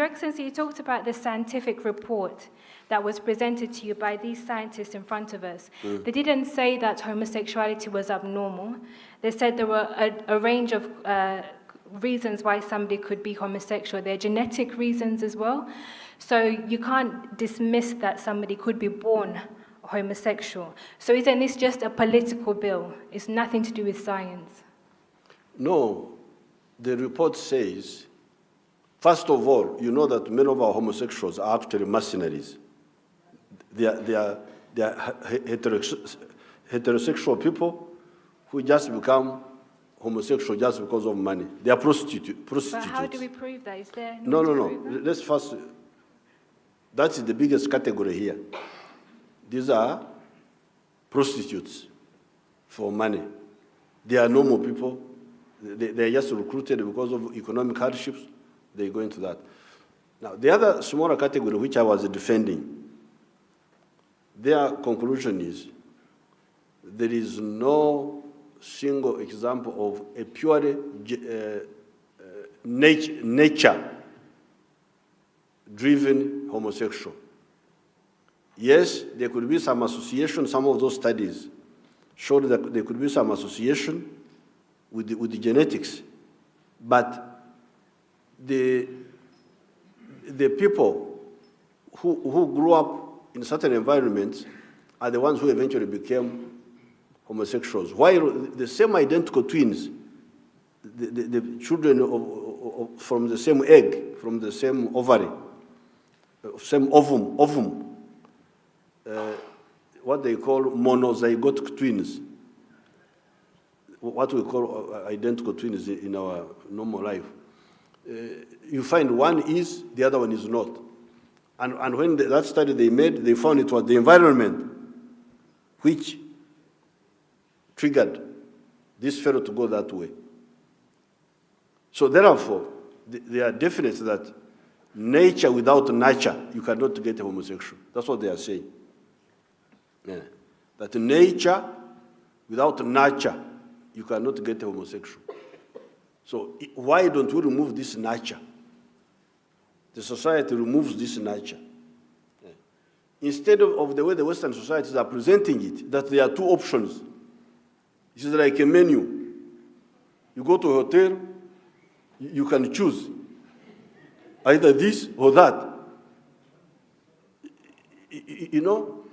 Your Excellency, you talked about the scientific report that was presented to you by these scientists in front of us. They didn't say that homosexuality was abnormal. They said there were a range of reasons why somebody could be homosexual. There are genetic reasons as well. So you can't dismiss that somebody could be born homosexual. So isn't this just a political bill? It's nothing to do with science. No, the report says, first of all, you know that many of our homosexuals are actually mercenaries. They are heterosexual people who just become homosexual just because of money. They are prostitutes. But how do we prove that? Is there No. that? Let's first, that's the biggest category here. These are prostitutes for money. They are normal people. They are just recruited because of economic hardships. They go into that. Now, the other smaller category, which I was defending, their conclusion is there is no single example of a purely nature-driven homosexual. Yes, there could be some association. Some of those studies showed that there could be some association with the genetics, but the people who grew up in certain environments are the ones who eventually became homosexuals. While the same identical twins, the children from the same egg, from the same ovary, same ovum, what they call monozygotic twins, what we call identical twins in our normal life. You find one is, the other one is not. And when that study they made, they found it was the environment which triggered this fellow to go that way. So therefore, they are definite that nature without nurture, you cannot get a homosexual. That's what they are saying. Yeah. That nature without nurture, you cannot get a homosexual. So why don't we remove this nurture? The society removes this nurture. Yeah. Instead of the way the Western societies are presenting it, that there are two options. This is like a menu. You go to a hotel, you can choose either this or that. You know,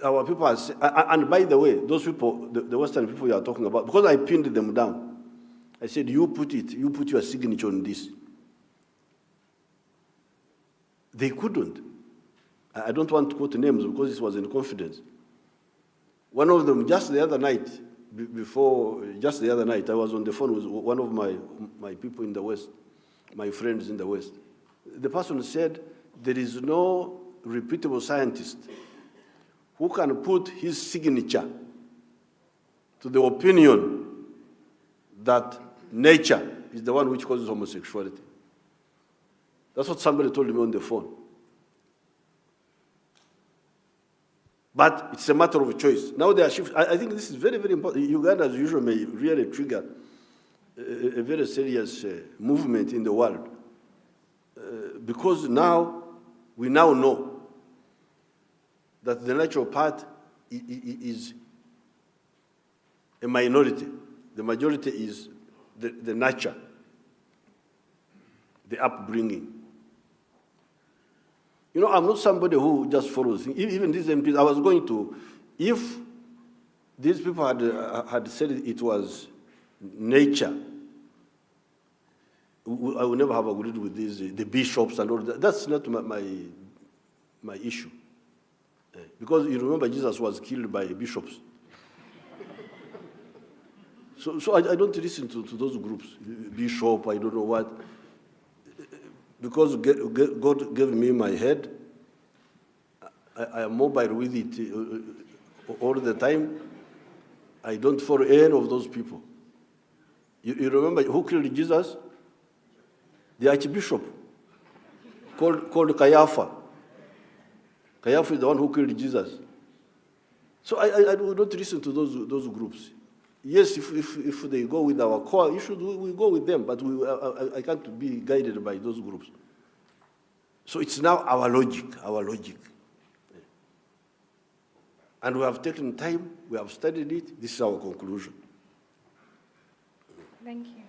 our people are, and by the way, those people, the Western people you are talking about, because I pinned them down, I said, you put your signature on this. They couldn't. I don't want to quote names because this was in confidence. One of them, just the other night, I was on the phone with one of my people in the West, my friends in the West. The person said, there is no reputable scientist who can put his signature to the opinion that nature is the one which causes homosexuality. That's what somebody told me on the phone. But it's a matter of choice. Now they are shifting. I think this is very, very important. Uganda, as usual, may really trigger a very serious movement in the world. Because now, we now know that the natural part is a minority. The majority is the nurture, the upbringing. You know, I'm not somebody who just follows things. Even these MPs, I was going to, if these people had said it was nature, I would never have agreed with the bishops and all that. That's not my issue. Because you remember Jesus was killed by bishops. So I don't listen to those groups, bishop, I don't know what. Because God gave me my head, I am mobile with it all the time. I don't follow any of those people. You remember who killed Jesus? The archbishop, called Caiaphas. Caiaphas is the one who killed Jesus. So I don't listen to those groups. Yes, if they go with our core issues, we go with them, but I can't be guided by those groups. So it's now our logic. And we have taken time, we have studied it, this is our conclusion. Thank you.